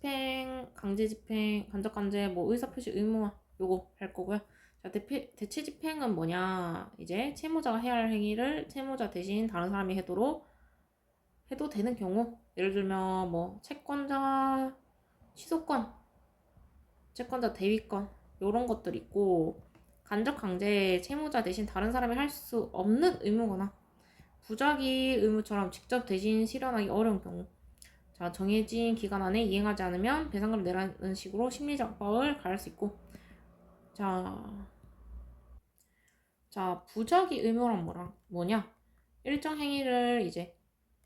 집행, 강제 집행, 간접 강제, 뭐 의사 표시 의무 요거 할 거고요. 자, 대체 집행은 뭐냐? 이제 채무자가 해야 할 행위를 채무자 대신 다른 사람이 해도 되는 경우, 예를 들면 뭐 채권자 취소권, 채권자 대위권 요런 것들 있고, 간접 강제 채무자 대신 다른 사람이 할 수 없는 의무거나 부작위 의무처럼 직접 대신 실현하기 어려운 경우, 자, 정해진 기간 안에 이행하지 않으면 배상금을 내라는 식으로 심리적 압박을 가할 수 있고, 자, 부작위 의무란 뭐냐? 일정 행위를 이제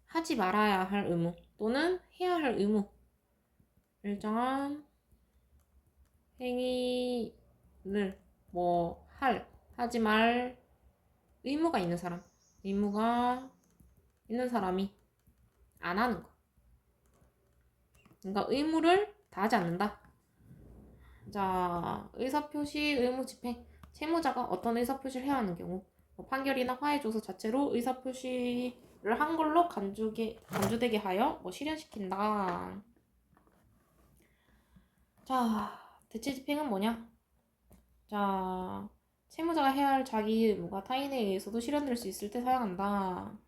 하지 말아야 할 의무 또는 해야 할 의무, 일정한 행위를 하지 말 의무가 있는 사람, 의무가 있는 사람이 안 하는 거. 그러니까 의무를 다하지 않는다. 자, 의사표시 의무 집행. 채무자가 어떤 의사표시를 해야 하는 경우, 뭐 판결이나 화해조서 자체로 의사표시를 한 걸로 간주되게 하여 실현시킨다. 자, 대체 집행은 뭐냐? 자, 채무자가 해야 할 자기 의무가 타인에 의해서도 실현될 수 있을 때 사용한다.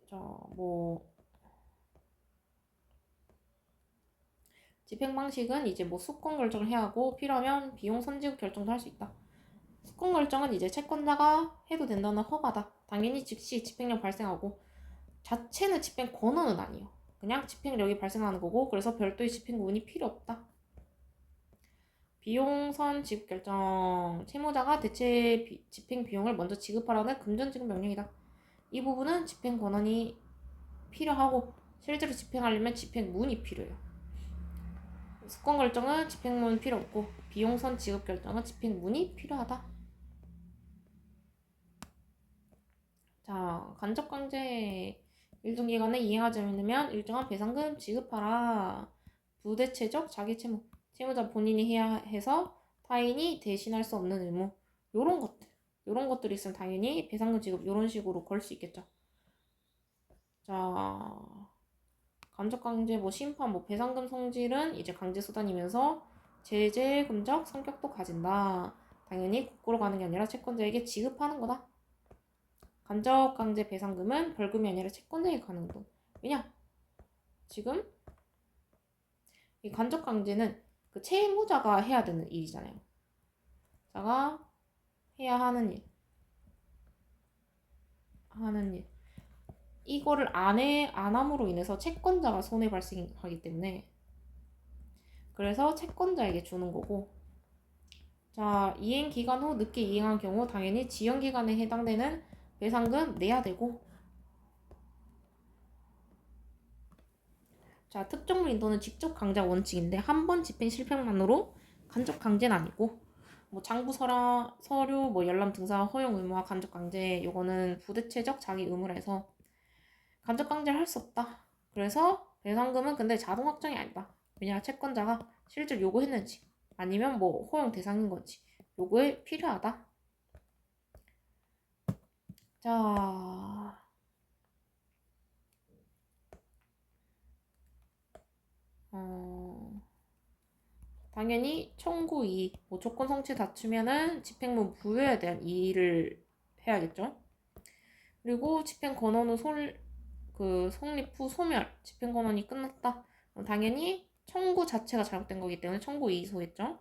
자, 집행 방식은 이제 수권 결정을 해야 하고, 필요하면 비용 선지급 결정도 할 수 있다. 수권 결정은 이제 채권자가 해도 된다는 허가다. 당연히 즉시 집행력 발생하고, 자체는 집행 권한은 아니에요. 그냥 집행력이 발생하는 거고, 그래서 별도의 집행구분이 필요 없다. 비용선 지급 결정. 채무자가 대체 집행 비용을 먼저 지급하라는 금전 지급 명령이다. 이 부분은 집행 권한이 필요하고, 실제로 집행하려면 집행문이 필요해요. 수권 결정은 집행문 필요 없고, 비용선 지급 결정은 집행문이 필요하다. 자, 간접 강제 일정 기간에 이행하지 않으면 일정한 배상금 지급하라. 부대체적 자기 채무. 채무자 본인이 해야 해서 타인이 대신할 수 없는 의무. 요런 것들이 있으면 당연히 배상금 지급 요런 식으로 걸 수 있겠죠. 자, 간접 강제 심판 배상금 성질은 이제 강제 수단이면서 제재 금적 성격도 가진다. 당연히 거꾸로 가는 게 아니라 채권자에게 지급하는 거다. 간접 강제 배상금은 벌금이 아니라 채권자에게 가는 돈. 왜냐? 지금 이 간접 강제는 그 채무자가 해야 되는 일이잖아요. 자가 해야 하는 일. 이거를 안 함으로 인해서 채권자가 손해 발생하기 때문에, 그래서 채권자에게 주는 거고, 자, 이행 기간 후 늦게 이행한 경우 당연히 지연 기간에 해당되는 배상금 내야 되고, 자, 특정물 인도는 직접 강제 원칙인데 한 번 집행 실패만으로 간접 강제는 아니고, 장부 서류 열람 등사 허용 의무와 간접 강제 요거는 부대체적 자기 의무라 해서 간접 강제를 할 수 없다. 그래서 배상금은 근데 자동 확정이 아니다. 왜냐, 채권자가 실제로 요구했는지 아니면 허용 대상인 건지 요거에 필요하다. 자, 당연히 청구 이의, 조건 성취 다투면은 집행문 부여에 대한 이의를 해야겠죠. 그리고 집행 권한 후 성립 후 소멸, 집행 권한이 끝났다. 당연히 청구 자체가 잘못된 거기 때문에 청구 이의소겠죠.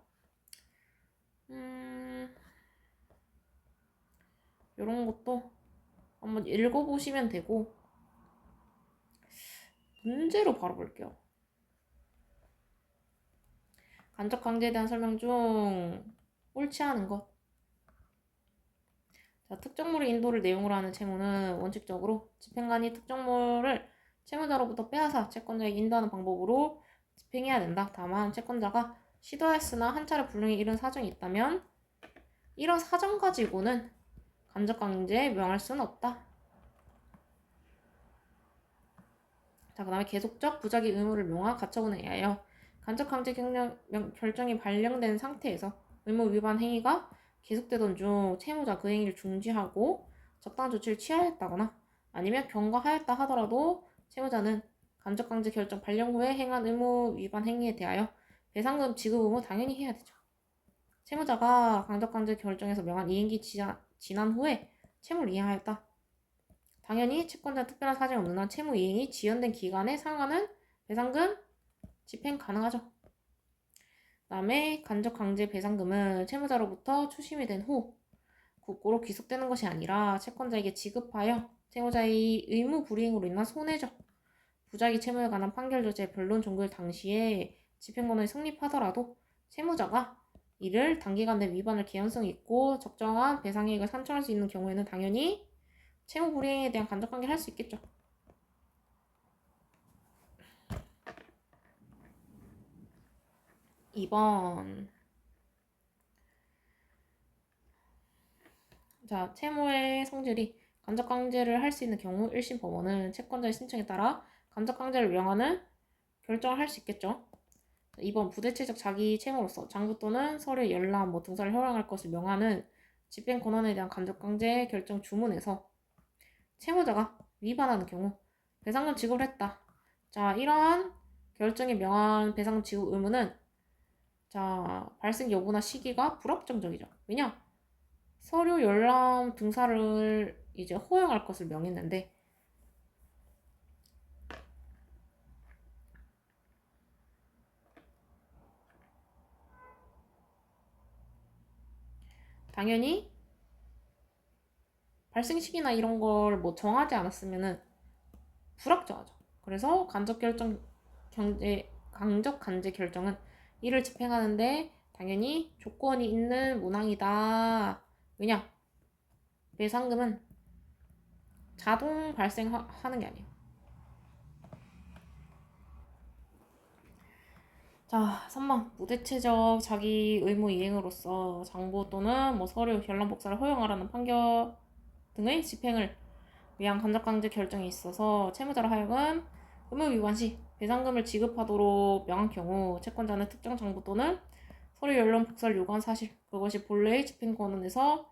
이런 것도 한번 읽어보시면 되고, 문제로 바로 볼게요. 간접 강제에 대한 설명 중 옳지 않은 것. 자, 특정물의 인도를 내용으로 하는 채무는 원칙적으로 집행관이 특정물을 채무자로부터 빼앗아 채권자에게 인도하는 방법으로 집행해야 된다. 다만 채권자가 시도했으나 한 차례 불능에 이른 사정이 있다면 이런 사정 가지고는 간접 강제에 명할 수는 없다. 자, 그 다음에 계속적 부작위 의무를 명하 가처분에 의하여 간접 강제 결정이 발령된 상태에서 의무 위반 행위가 계속되던 중 채무자 그 행위를 중지하고 적당한 조치를 취하였다거나 아니면 경과하였다 하더라도 채무자는 간접강제 결정 발령 후에 행한 의무 위반 행위에 대하여 배상금 지급 의무 당연히 해야 되죠. 채무자가 간접강제 결정에서 명한 이행기 지난 후에 채무를 이행하였다. 당연히 채권자 특별한 사정이 없는 한 채무 이행이 지연된 기간에 상환하는 배상금 집행 가능하죠. 다음에 간접강제 배상금은 채무자로부터 추심이 된 후 국고로 귀속되는 것이 아니라 채권자에게 지급하여 채무자의 의무 불이행으로 인한 손해죠. 부작위 채무에 관한 판결 조제 변론 종결 당시에 집행권이 성립하더라도 채무자가 이를 단기간 내 위반할 개연성이 있고 적정한 배상액을 산정할 수 있는 경우에는 당연히 채무 불이행에 대한 간접관계를 할 수 있겠죠. (2번) 자, 채무의 성질이 간접강제를 할 수 있는 경우 1심 법원은 채권자의 신청에 따라 간접강제를 명하는 결정을 할 수 있겠죠. 2번 부대체적 자기 채무로서 장부 또는 서류의 열람, 등사를 허용할 것을 명하는 집행 권한에 대한 간접강제 결정 주문에서 채무자가 위반하는 경우 배상금 지급을 했다. 자, 이러한 결정에 명한 배상금 지급 의무는 자, 발생 여부나 시기가 불확정적이죠. 왜냐? 서류 열람 등사를 이제 허용할 것을 명했는데 당연히 발생 시기나 이런 걸 정하지 않았으면은 불확정하죠. 그래서 간접 강제 결정은 이를 집행하는데 당연히 조건이 있는 문항이다. 왜냐? 배상금은 자동 발생하는 게 아니에요. 자, 3번 무대체적 자기 의무 이행으로서 장부 또는 서류 열람 복사를 허용하라는 판결 등의 집행을 위한 간접강제 결정에 있어서 채무자로 하여금 의무 위반 시 배상금을 지급하도록 명한 경우 채권자는 특정 장부 또는 서류 열람 복사를 요구한 사실, 그것이 본래의 집행권에서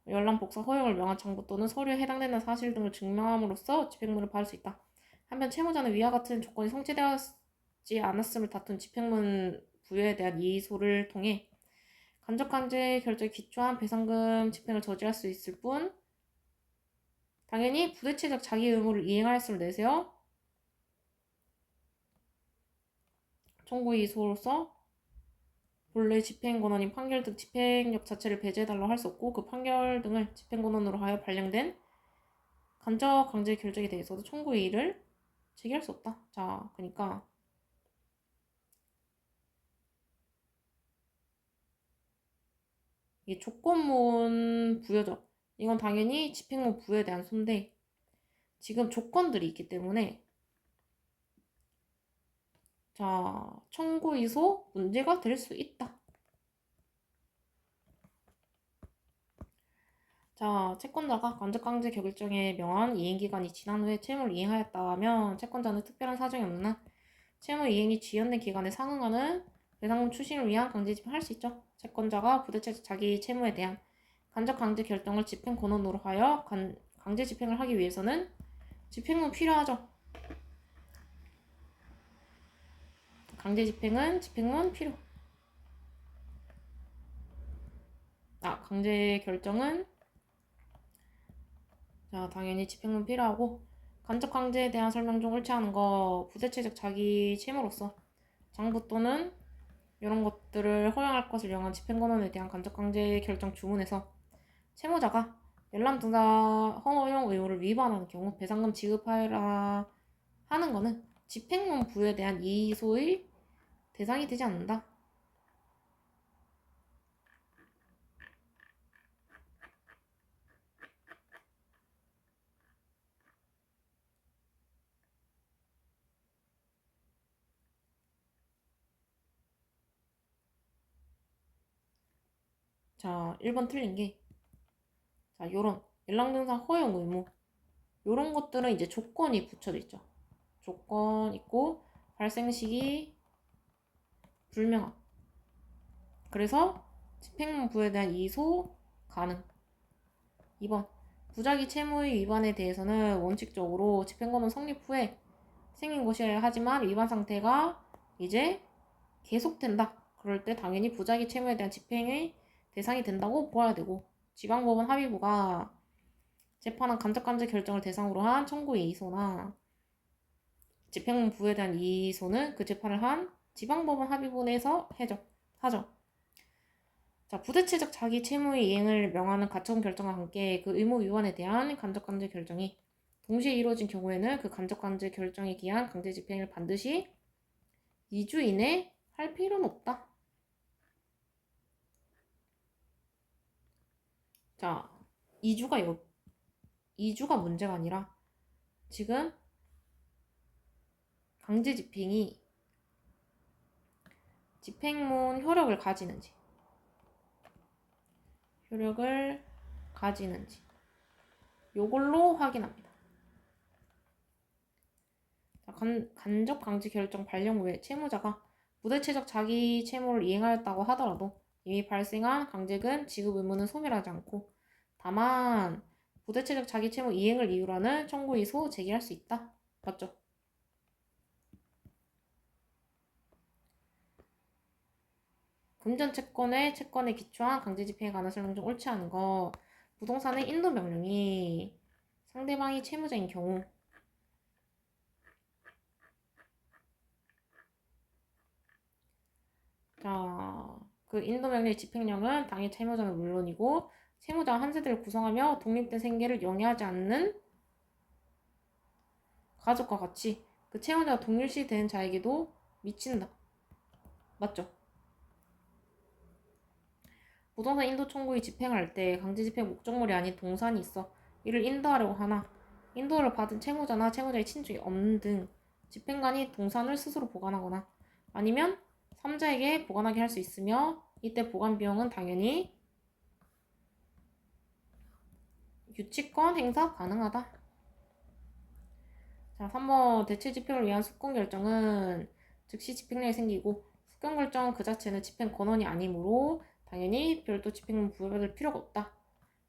열람 복사 허용을 명한 장부 또는 서류에 해당되는 사실 등을 증명함으로써 집행문을 받을 수 있다. 한편 채무자는 위와 같은 조건이 성취되지 않았음을 다툰 집행문 부여에 대한 이의소를 통해 간접강제 결정에 기초한 배상금 집행을 저지할 수 있을 뿐 당연히 부대체적 자기 의무를 이행하였음을 내세워 청구이소로서 본래 집행권한인 판결 등 집행력 자체를 배제해달라고 할 수 없고 그 판결 등을 집행권한으로 하여 발령된 간접 강제 결정에 대해서도 청구이의를 제기할 수 없다. 자, 그러니까 이게 조건문 부여죠. 이건 당연히 집행문 부여에 대한 소인데 지금 조건들이 있기 때문에 자, 청구이소 문제가 될 수 있다. 자, 채권자가 간접강제 결정에 명한 이행기간이 지난 후에 채무를 이행하였다면 채권자는 특별한 사정이 없는 한 채무 이행이 지연된 기간에 상응하는 배상금 추심을 위한 강제 집행할 수 있죠. 채권자가 부대체적 자기 채무에 대한 간접강제 결정을 집행 권한으로 하여 강제 집행을 하기 위해서는 집행은 필요하죠. 강제 집행은 집행문 필요. 강제 결정은 자, 당연히 집행문 필요하고 간접 강제에 대한 설명 중 옳지 않은 거 부대체적 자기 채무로서 장부 또는 이런 것들을 허용할 것을 명한 집행권한에 대한 간접 강제 결정 주문에서 채무자가 열람 등사 허용 의무를 위반하는 경우 배상금 지급하여라 하는 거는 집행문 부여에 대한 이의소의 대상이 되지 않는다. 자, 1번 틀린 게 자, 요런 열람 등사 허용 의무 요런 것들은 이제 조건이 붙여져 있죠. 조건 있고 발생 시기 불명함. 그래서 집행문 부여에 대한 이소 가능. 2번 부작위 채무의 위반에 대해서는 원칙적으로 집행권은 성립 후에 생긴 것이어야 하지만 위반 상태가 이제 계속된다. 그럴 때 당연히 부작위 채무에 대한 집행의 대상이 된다고 보아야 되고, 지방법원 합의부가 재판한 간접간제 결정을 대상으로 한 청구 이의소나 집행문 부여에 대한 이의소는 그 재판을 한 지방법원 합의부 내에서 하죠. 자, 부대체적 자기 채무의 이행을 명하는 가처분 결정과 함께 그 의무 위반에 대한 간접간제 결정이 동시에 이루어진 경우에는 그 간접간제 결정에 기한 강제 집행을 반드시 2주 이내 할 필요는 없다. 자, 2주가 문제가 아니라 지금 강제 집행이 집행문 효력을 가지는지 요걸로 확인합니다. 자, 간접 강제 결정 발령 후에 채무자가 부대체적 자기 채무를 이행하였다고 하더라도 이미 발생한 강제금 지급 의무는 소멸하지 않고 다만 부대체적 자기 채무 이행을 이유로 하는 청구 이소 제기할 수 있다. 맞죠? 금전 채권에 기초한 강제 집행에 관한 설명 중 옳지 않은 거, 부동산의 인도 명령이 상대방이 채무자인 경우 자, 그 인도 명령의 집행령은 당해 채무자는 물론이고 채무자 한 세대를 구성하며 독립된 생계를 영위하지 않는 가족과 같이 그 채무자가 동일시 되는 자에게도 미친다. 맞죠? 부동산 인도 청구의 집행할 때 강제 집행 목적물이 아닌 동산이 있어 이를 인도하려고 하나 인도를 받은 채무자나 채무자의 친족이 없는 등 집행관이 동산을 스스로 보관하거나 아니면 3자에게 보관하게 할 수 있으며 이때 보관 비용은 당연히 유치권 행사 가능하다. 자, 3번 대체 집행을 위한 숙권 결정은 즉시 집행력이 생기고 숙권 결정 그 자체는 집행 권한이 아니므로 당연히 별도 집행은 부여받을 필요가 없다.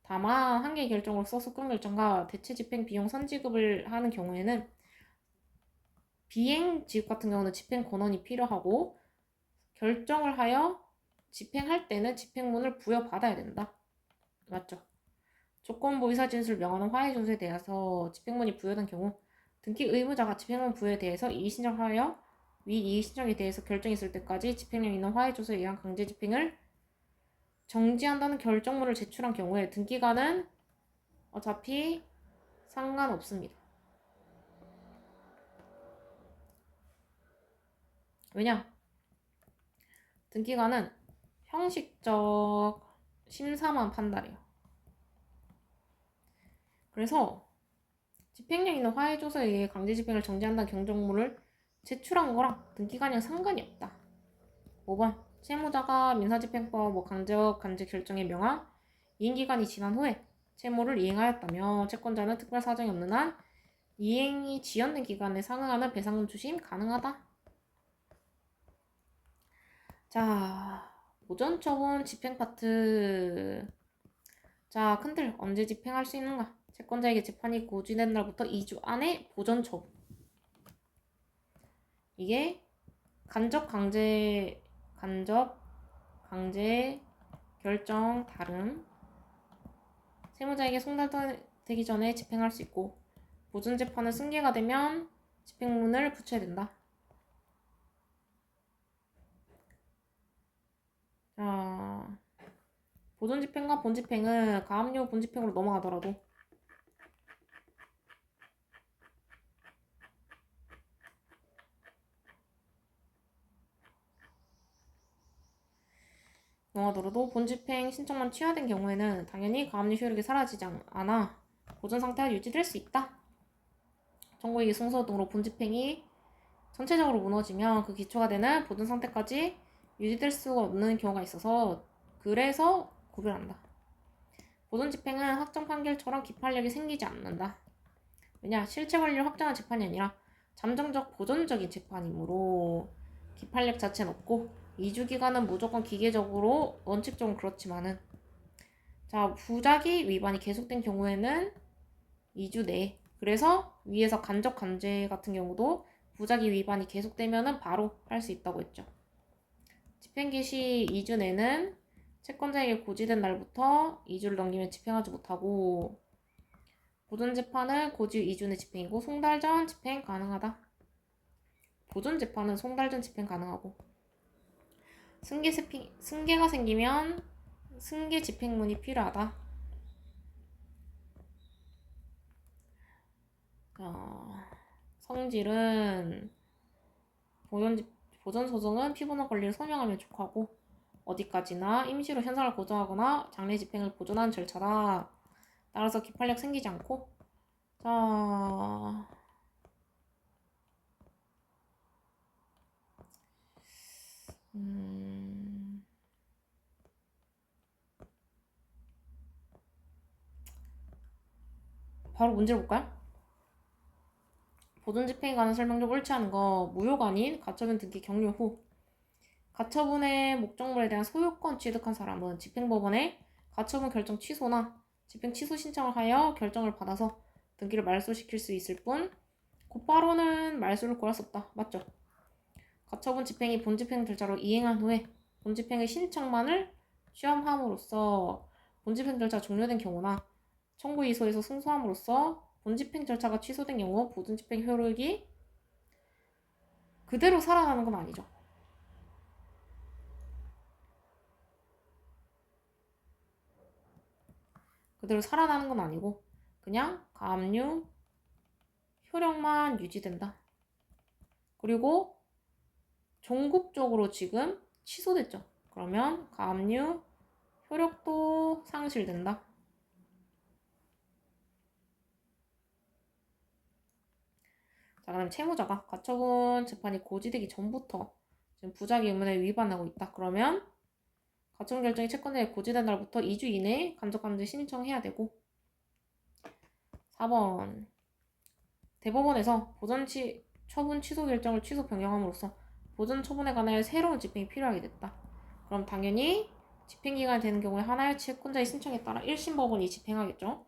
다만 한 개의 결정으로서 숙권 결정과 대체 집행 비용 선지급을 하는 경우에는 비행 지급 같은 경우는 집행 권한이 필요하고 결정을 하여 집행할 때는 집행문을 부여받아야 된다. 맞죠? 조건부 의사진술 명하는 화해조서에 대해서 집행문이 부여된 경우 등기 의무자가 집행문 부여에 대해서 이의신청하여 위 이의신청에 대해서 결정이 있을 때까지 집행령 있는 화해조서에 의한 강제 집행을 정지한다는 결정문을 제출한 경우에 등기관은 어차피 상관없습니다. 왜냐? 등기관은 형식적 심사만 판단해요. 그래서 집행령 있는 화해조서에 의해 강제 집행을 정지한다는 경정문을 제출한 거랑 등기관이랑 상관이 없다. 5번 채무자가 민사집행법 강제 결정에 명한 이행기간이 지난 후에 채무를 이행하였다며 채권자는 특별 사정이 없는 한 이행이 지연된 기간에 상응하는 배상금 추심 가능하다. 자, 보전 처분 집행 파트. 자, 큰틀 언제 집행할 수 있는가? 채권자에게 재판이 고지된 날부터 2주 안에 보전 처분. 이게 간접 강제 결정 다름. 채무자에게 송달되기 전에 집행할 수 있고 보존 재판은 승계가 되면 집행문을 붙여야 된다. 자, 보존 집행과 본 집행은 가압류 본 집행으로 넘어가더라도 본 집행 신청만 취하된 경우에는 당연히 가압류 효력이 사라지지 않아 보존 상태가 유지될 수 있다. 청구이익 승소 등으로 본 집행이 전체적으로 무너지면 그 기초가 되는 보존 상태까지 유지될 수가 없는 경우가 있어서 그래서 구별한다. 보존 집행은 확정 판결처럼 기판력이 생기지 않는다. 왜냐? 실체 권리를 확정한 재판이 아니라 잠정적 보존적인 재판이므로 기판력 자체는 없고 2주 기간은 무조건 기계적으로 원칙적으로 그렇지만은 자, 부작위 위반이 계속된 경우에는 2주 내에 그래서 위에서 간접 강제 같은 경우도 부작위 위반이 계속되면은 바로 할 수 있다고 했죠. 집행 개시 2주 내는 채권자에게 고지된 날부터 2주를 넘기면 집행하지 못하고 보존 재판은 고지 2주 내 집행이고 송달 전 집행 가능하다. 보존 재판은 송달 전 집행 가능하고 승계가 생기면 승계 집행문이 필요하다. 성질은 보존 소송은 피고나 권리를 소명하면 족하고 어디까지나 임시로 현상을 고정하거나 장래 집행을 보존하는 절차다. 따라서 기판력 생기지 않고 자 바로 문제를 볼까요? 보존 집행에 관한 설명 중 옳지 않은 거 무효가 아닌 가처분 등기 격려 후 가처분의 목적물에 대한 소유권 취득한 사람은 집행법원에 가처분 결정 취소나 집행 취소 신청을 하여 결정을 받아서 등기를 말소시킬 수 있을 뿐 곧바로는 말소를 구할 수 없다. 맞죠? 가처분 집행이 본집행 절차로 이행한 후에 본집행의 신청만을 취함함으로써 본집행 절차 종료된 경우나 청구 이소에서 승소함으로써 본집행 절차가 취소된 경우 보존집행 효력이 그대로 살아나는 건 아니죠. 그대로 살아나는 건 아니고 그냥 가압류 효력만 유지된다. 그리고 종국적으로 지금 취소됐죠. 그러면 가압류 효력도 상실된다. 자, 그다음 채무자가 가처분 재판이 고지되기 전부터 지금 부작위 의무에 위반하고 있다. 그러면 가처분 결정이 채권자에 고지된 날부터 2주 이내에 간접감지 신청해야 되고 4번 대법원에서 처분 취소 결정을 취소 변경함으로써 보존 처분에 관하여 새로운 집행이 필요하게 됐다. 그럼 당연히 집행기간이 되는 경우에 하나의 채권자의 신청에 따라 1심 법원이 집행하겠죠.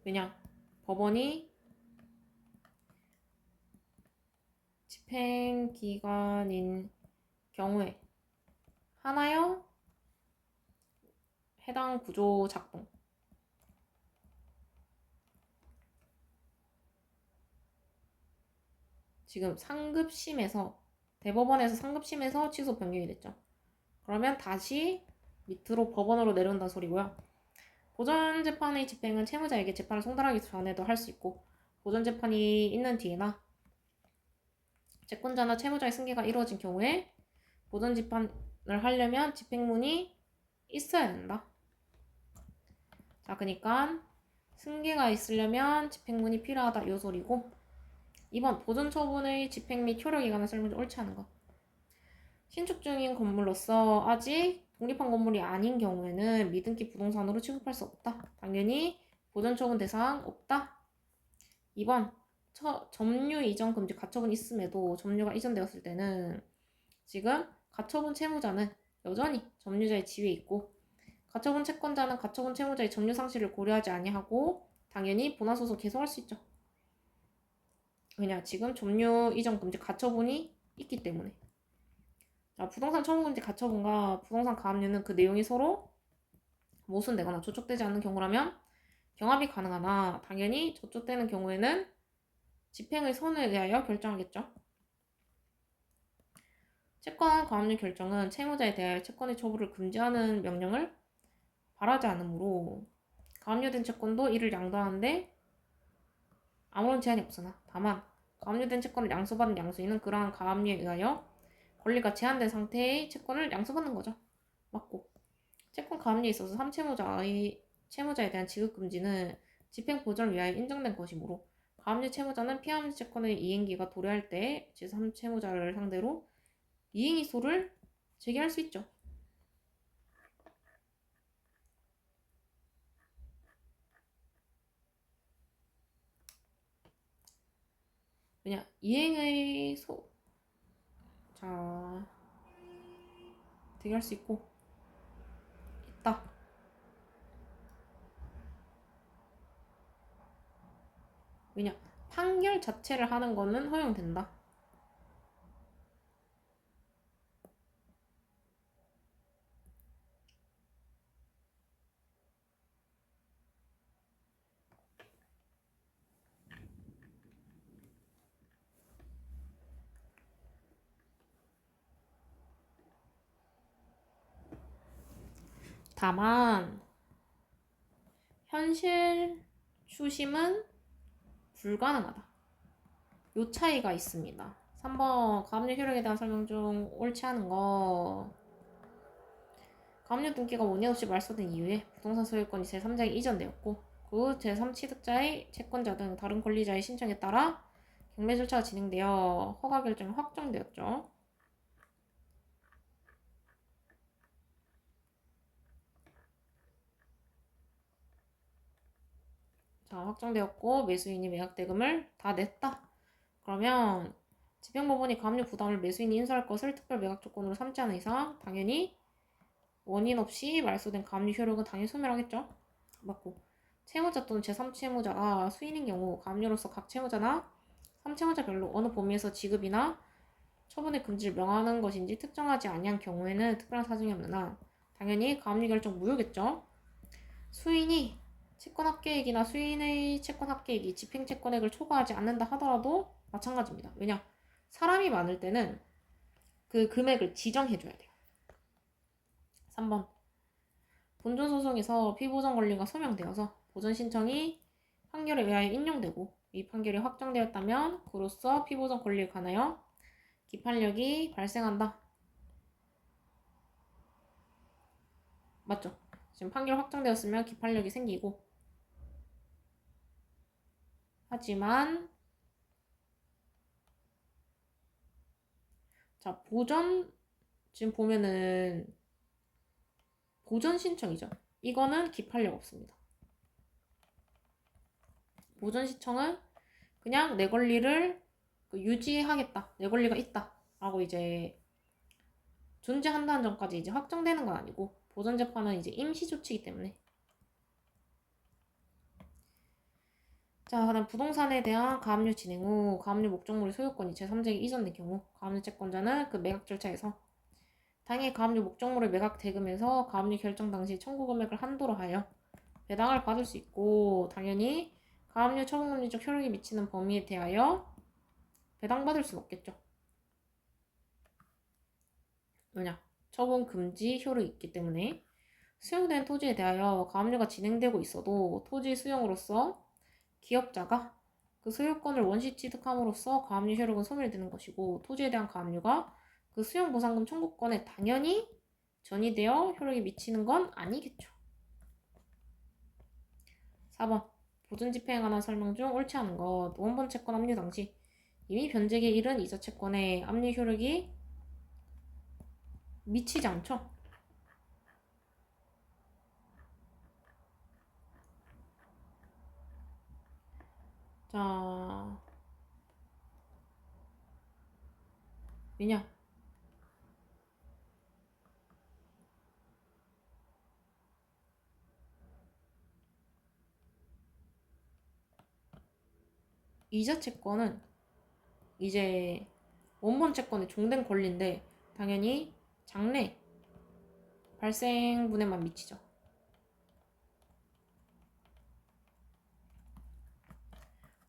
왜냐? 법원이 집행기간인 경우에 하나여 해당 구조 작동 지금 상급심에서 대법원에서 상급심에서 취소 변경이 됐죠. 그러면 다시 밑으로 법원으로 내려온다는 소리고요. 보전 재판의 집행은 채무자에게 재판을 송달하기 전에도 할 수 있고 보전 재판이 있는 뒤에나 채권자나 채무자의 승계가 이루어진 경우에 보전 재판을 하려면 집행문이 있어야 된다. 자, 그러니까 승계가 있으려면 집행문이 필요하다 이 소리고 2번 보존 처분의 집행 및 효력에 관한 설명이 옳지 않은 것. 신축 중인 건물로서 아직 독립한 건물이 아닌 경우에는 미등기 부동산으로 취급할 수 없다. 당연히 보존 처분 대상 없다. 2번 점유 이전 금지 가처분 있음에도 점유가 이전되었을 때는 지금 가처분 채무자는 여전히 점유자의 지위에 있고 가처분 채권자는 가처분 채무자의 점유 상실을 고려하지 아니하고 당연히 본화소송 계속할 수 있죠. 왜냐? 지금 점유 이전 금지 가처분이 있기 때문에. 자, 부동산 처분금지 가처분과 부동산 가압류는 그 내용이 서로 모순되거나 조촉되지 않는 경우라면 경합이 가능하나 당연히 저촉되는 경우에는 집행의 선에 의하여 결정하겠죠. 채권 가압류 결정은 채무자에 대하여 채권의 처분을 금지하는 명령을 바라지 않으므로 가압류된 채권도 이를 양도하는데 아무런 제한이 없으나 다만 가압류된 채권을 양수받은 양수인은 그러한 가압류에 의하여 권리가 제한된 상태의 채권을 양수받는 거죠. 맞고 채권 가압류에 있어서 3채무자에 대한 지급금지는 집행 보전을 위하여 인정된 것이므로 가압류 채무자는 피함류 채권의 이행기가 도래할 때 제3채무자를 상대로 이행이소를 제기할 수 있죠. 왜냐? 이행의 자, 되게 할 수 있고 있다. 왜냐? 판결 자체를 하는 거는 허용된다. 다만 현실 추심은 불가능하다. 요 차이가 있습니다. 3번 가압류 효력에 대한 설명 중 옳지 않은 거. 가압류 등기가 원인 없이 말소된 이후에 부동산 소유권이 제3자에게 이전되었고 그 제3취득자의 채권자 등 다른 권리자의 신청에 따라 경매 절차가 진행되어 허가 결정이 확정되었죠. 자, 확정되었고 매수인이 매각 대금을 다 냈다. 그러면 집행법원이 가압류 부담을 매수인이 인수할 것을 특별 매각 조건으로 삼지 않은 이상 당연히 원인 없이 말소된 가압류 효력은 당연히 소멸하겠죠. 맞고 채무자 또는 제3채무자가 수인인 경우 가압류로서 각 채무자나 3채무자별로 어느 범위에서 지급이나 처분의 금지를 명하는 것인지 특정하지 아니한 경우에는 특별한 사정이 없는 한 당연히 가압류 결정 무효겠죠. 수인이 채권 합계액이나 수인의 채권 합계액이 집행채권액을 초과하지 않는다 하더라도 마찬가지입니다. 왜냐? 사람이 많을 때는 그 금액을 지정해줘야 돼요. 3번 본존소송에서 피보전 권리가 소명되어서 보전 신청이 판결에 의하여 인용되고 이 판결이 확정되었다면 그로써 피보전 권리에 관하여 기판력이 발생한다. 맞죠? 지금 판결 확정되었으면 기판력이 생기고 하지만 자 보전 지금 보면은 보전 신청이죠. 이거는 기판력 없습니다. 보전 신청은 그냥 내 권리를 유지하겠다. 내 권리가 있다. 라고 이제 존재한다는 점까지 이제 확정되는 건 아니고 보전 재판은 이제 임시 조치이기 때문에. 자, 그다음 부동산에 대한 가압류 진행 후 가압류 목적물의 소유권이 제3자에게 이전된 경우 가압류 채권자는 그 매각 절차에서 당해 가압류 목적물의 매각 대금에서 가압류 결정 당시 청구 금액을 한도로 하여 배당을 받을 수 있고 당연히 가압류 처분금리적 효력이 미치는 범위에 대하여 배당받을 수는 없겠죠. 왜냐? 처분 금지 효력이 있기 때문에 수용된 토지에 대하여 가압류가 진행되고 있어도 토지 수용으로서 기업자가 그 소유권을 원시 취득함으로써 가압류 효력은 소멸되는 것이고 토지에 대한 가압류가 그 수용보상금 청구권에 당연히 전이되어 효력이 미치는 건 아니겠죠. 4번 보존집행에 관한 설명 중 옳지 않은 것. 원본 채권 압류 당시 이미 변제기에 이른 이자 채권에 압류 효력이 미치지 않죠. 자, 왜냐? 이자 채권은 이제 원본 채권의 종된 권리인데 당연히 장래 발생분에만 미치죠.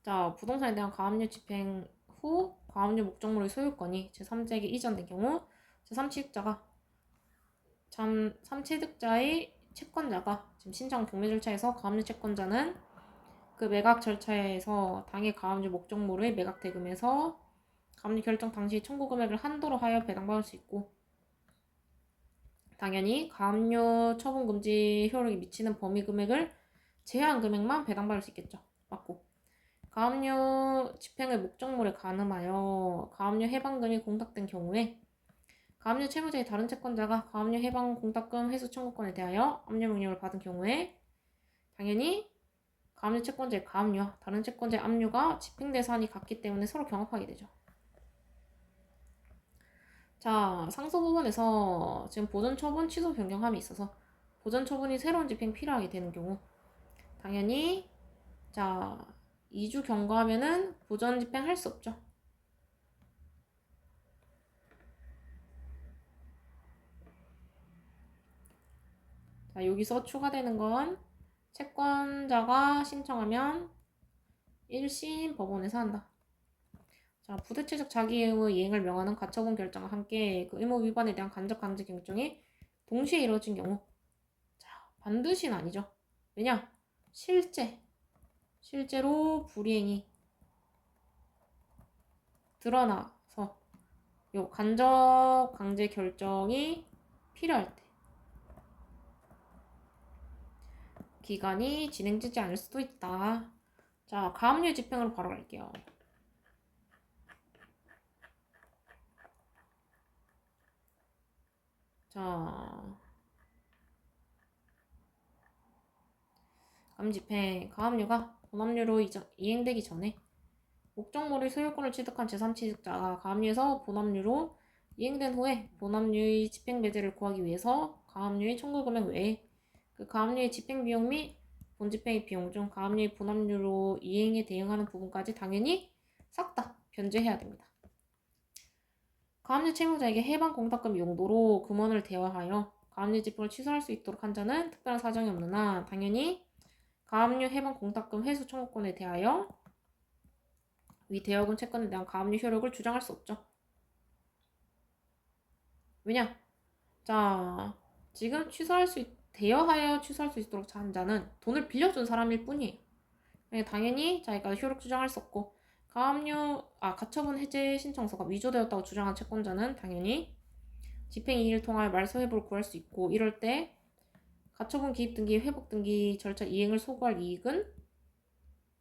자, 부동산에 대한 가압류 집행 후 가압류 목적물의 소유권이 제3자에게 이전된 경우 제3취득자가 3취득자의 채권자가 지금 신청 경매 절차에서 가압류 채권자는 그 매각 절차에서 당해 가압류 목적물의 매각 대금에서 가압류 결정 당시 청구 금액을 한도로 하여 배당받을 수 있고 당연히 가압류 처분 금지 효력이 미치는 범위 금액을 제한 금액만 배당받을 수 있겠죠. 맞고 가압류 집행의 목적물에 가늠하여 가압류 해방금이 공탁된 경우에 가압류 채무자의 다른 채권자가 가압류 해방 공탁금 회수 청구권에 대하여 압류 명령을 받은 경우에 당연히 가압류 채권자의 가압류와 다른 채권자의 압류가 집행 대상이 같기 때문에 서로 경합하게 되죠. 자, 상소 부분에서 지금 보존 처분 취소 변경함이 있어서 보존 처분이 새로운 집행 필요하게 되는 경우 당연히 자 2주 경과하면은 보존 집행할 수 없죠. 자, 여기서 추가되는 건 채권자가 신청하면 1심 법원에서 한다. 자, 부대체적 자기의무 이행을 명하는 가처분 결정과 함께 그 의무 위반에 대한 간접 강제 결정이 동시에 이루어진 경우 자, 반드시는 아니죠. 왜냐? 실제로 불이행이 드러나서 요 간접 강제 결정이 필요할 때 기간이 진행되지 않을 수도 있다. 자, 가압류 집행으로 바로 갈게요. 자, 가압집행, 가압류가 본압류로 이행되기 전에 목적물의 소유권을 취득한 제3취득자가 가압류에서 본압류로 이행된 후에 본압류의 집행 배제를 구하기 위해서 가압류의 청구 금액 외에 그 가압류의 집행 비용 및 본집행의 비용 중 가압류의 본압류로 이행에 대응하는 부분까지 당연히 싹 다 변제해야 됩니다. 가압류 채무자에게 해방 공탁금 용도로 금원을 대여하여 가압류 집행을 취소할 수 있도록 한 자는 특별한 사정이 없는 한 당연히 가압류 해방 공탁금 회수 청구권에 대하여 위 대여금 채권에 대한 가압류 효력을 주장할 수 없죠. 왜냐? 자, 지금 대여하여 취소할 수 있도록 한 자는 돈을 빌려준 사람일 뿐이에요. 당연히 자기가 효력 주장할 수 없고 가처분 해제 신청서가 위조되었다고 주장한 채권자는 당연히 집행이의를 통하여 말소 회부를 구할 수 있고 이럴 때 가처분 기입 등기 회복 등기 절차 이행을 소구할 이익은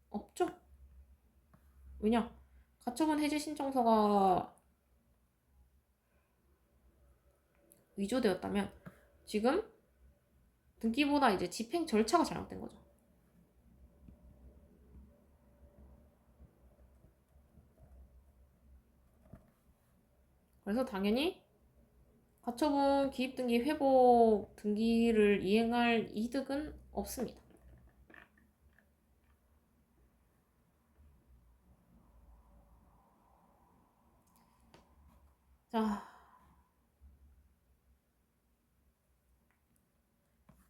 없죠. 왜냐? 가처분 해제 신청서가 위조되었다면 지금 등기보다 이제 집행 절차가 잘못된 거죠. 그래서 당연히 가처분 기입 등기 회복 등기를 이행할 이득은 없습니다. 자,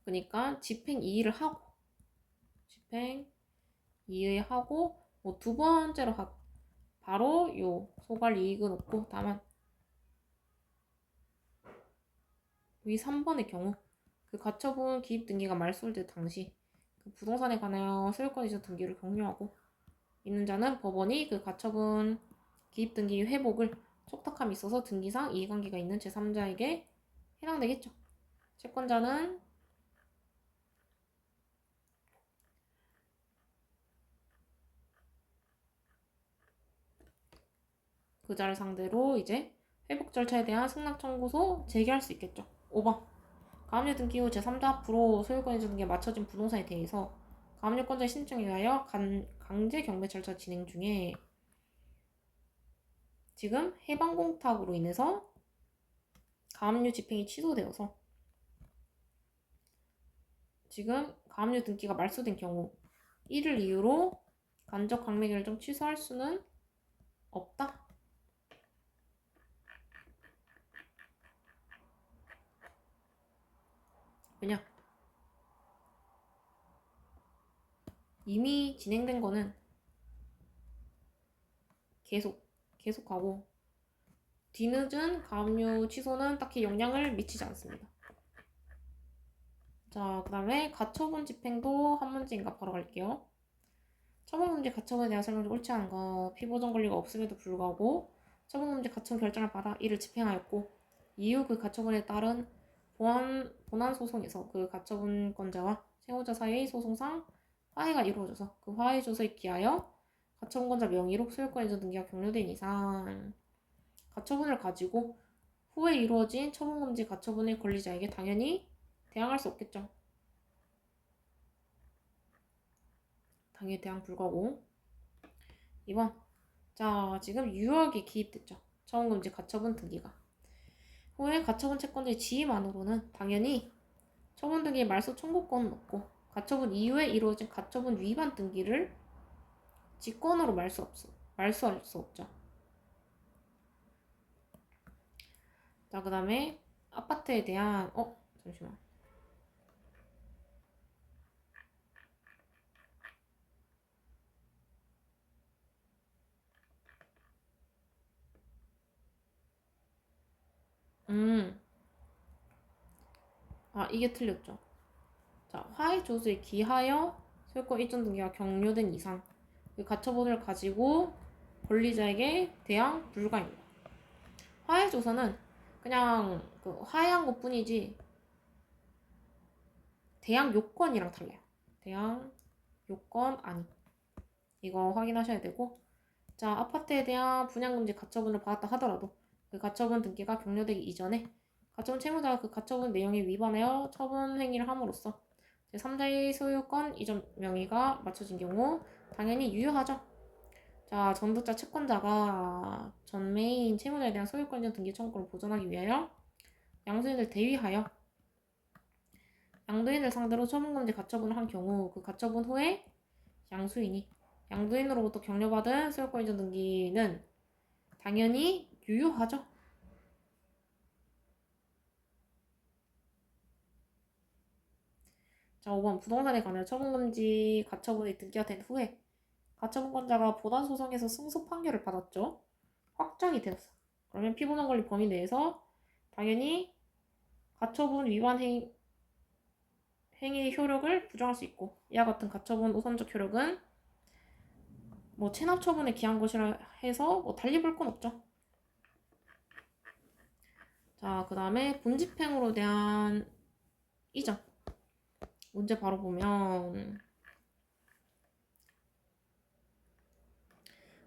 그러니까 집행 이의를 하고 뭐 두 번째로 바로 요 소갈 이익은 없고 다만 위 3번의 경우 그 가처분 기입 등기가 말소될 당시 그 부동산에 관하여 소유권 이전 등기를 격려하고 있는 자는 법원이 그 가처분 기입 등기 회복을 촉탁함이 있어서 등기상 이해관계가 있는 제3자에게 해당되겠죠. 채권자는 그 자를 상대로 이제 회복 절차에 대한 승낙 청구서 제기할 수 있겠죠. 5번. 가압류 등기 후 제3자 앞으로 소유권 이전 등기에 맞춰진 부동산에 대해서 가압류권자의 신청에 의하여 강제 경매 절차 진행 중에 지금 해방 공탁으로 인해서 가압류 집행이 취소되어서 지금 가압류 등기가 말소된 경우 이를 이유로 간접 강매 결정 취소할 수는 없다. 왜냐? 이미 진행된 거는 계속하고 뒤늦은 가압류 취소는 딱히 영향을 미치지 않습니다. 자, 그 다음에 가처분 집행도 한 문제인가 바로 갈게요. 처분금지 가처분에 대한 설명이 옳지 않은 거 피보전 권리가 없음에도 불구하고 처분금지 가처분 결정을 받아 이를 집행하였고 이후 그 가처분에 따른 본안 소송에서 그 가처분권자와 채무자 사이의 소송상 화해가 이루어져서 그 화해 조서에 기하여 가처분권자 명의로 소유권 이전 등기가 격려된 이상 가처분을 가지고 후에 이루어진 처분금지 가처분의 권리자에게 당연히 대항할 수 없겠죠. 당연히 대항 불가고 2번 자 지금 유효하게 기입됐죠. 처분금지 가처분 등기가 후에 가처분 채권자의 지위만으로는 당연히 처분 등기에 말소 청구권은 없고 가처분 이후에 이루어진 가처분 위반 등기를 직권으로 말소할 수 없죠. 자, 그 다음에 아파트에 대한 잠시만. 이게 틀렸죠. 자, 화해 조서에 기하여 소유권 이전 등기가 격려된 이상 그 가처분을 가지고 권리자에게 대항 불가입니다. 화해 조서는 그냥 그 화해한 것 뿐이지 대항 요건이랑 달라요. 대항 요건 아니. 이거 확인하셔야 되고, 자, 아파트에 대한 분양금지 가처분을 받았다 하더라도 그 가처분 등기가 격려되기 이전에 가처분 채무자가 그 가처분 내용에 위반하여 처분 행위를 함으로써 제3자의 소유권 이전 명의가 맞춰진 경우 당연히 유효하죠. 자, 전득자 채권자가 전매인 채무자에 대한 소유권 이전 등기 청구를 보전하기 위하여 양수인을 대위하여 양도인을 상대로 처분금지 가처분을 한 경우 그 가처분 후에 양수인이 양도인으로부터 격려받은 소유권 이전 등기는 당연히 유효하죠. 자, 5번 부동산에 관한 처분금지 가처분이 등기가 된 후에 가처분권자가 보단소송에서 승소 판결을 받았죠. 확정이 되었어. 그러면 피부만 권리 범위 내에서 당연히 가처분 위반 행위의 효력을 부정할 수 있고, 이와 같은 가처분 우선적 효력은 뭐 체납 처분에 기한 것이라 해서 뭐 달리 볼 건 없죠. 자, 그 다음에 본집행으로 대한 이전. 문제 바로 보면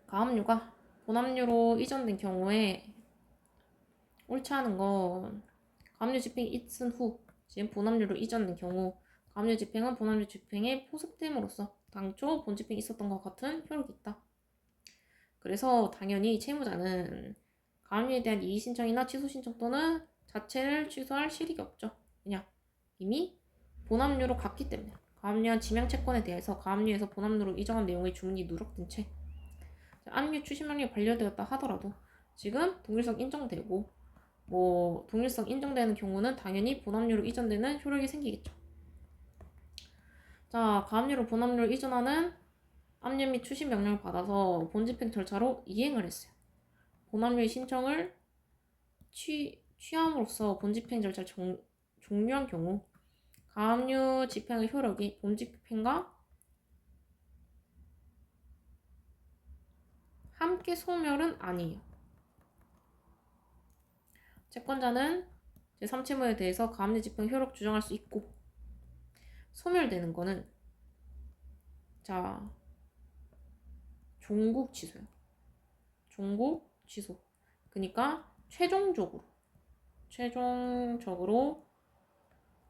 가압류가 본압류로 이전된 경우에 옳지 않은 건 가압류 집행이 있은 후 지금 본압류로 이전된 경우 가압류 집행은 본압류 집행에 포섭됨으로써 당초 본집행이 있었던 것 같은 효력이 있다. 그래서 당연히 채무자는 가압류에 대한 이의 신청이나 취소 신청 또는 자체를 취소할 실익이 없죠. 왜냐? 이미 본압류로 갔기 때문에. 가압류한 지명 채권에 대해서 가압류에서 본압류로 이전한 내용의 주문이 누락된 채 압류 추심명령이 반려되었다 하더라도 지금 동일성 인정되고 뭐 동일성 인정되는 경우는 당연히 본압류로 이전되는 효력이 생기겠죠. 자, 가압류로 본압류로 이전하는 압류 및 추심 명령을 받아서 본집행 절차로 이행을 했어요. 본압류의 신청을 취함으로써 본집행 절차를 종료한 경우 가압류 집행의 효력이 본집행과 함께 소멸은 아니에요. 채권자는 제3채무에 대해서 가압류 집행 효력 주장할 수 있고, 소멸되는 거는 자 종국 취소요. 종국 취소. 그러니까 최종적으로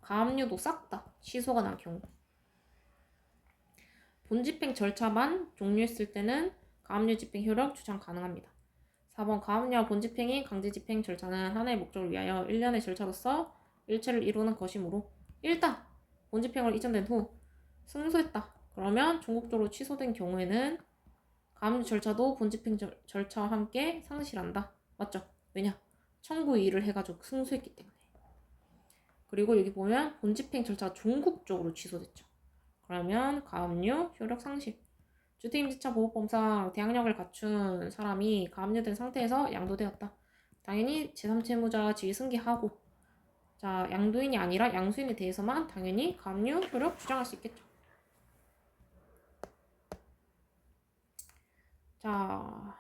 가압류도 싹 다 취소가 난 경우 본집행 절차만 종료했을 때는 가압류 집행 효력 주장 가능합니다. 4번 가압류와 본집행인 강제집행 절차는 하나의 목적을 위하여 일련의 절차로서 일체를 이루는 것이므로 일단 본집행으로 이전된 후 승소했다. 그러면 종국적으로 취소된 경우에는 가압류 절차도 본집행 절차와 함께 상실한다. 맞죠? 왜냐? 청구 이의를 해가지고 승소했기 때문에. 그리고 여기 보면 본집행 절차가 종국적으로 취소됐죠. 그러면 가압류 효력 상실. 주택임대차 보호법상 대항력을 갖춘 사람이 가압류된 상태에서 양도되었다. 당연히 제3채무자 지위 승계하고, 자, 양도인이 아니라 양수인에 대해서만 당연히 가압류 효력 주장할 수 있겠죠. 자,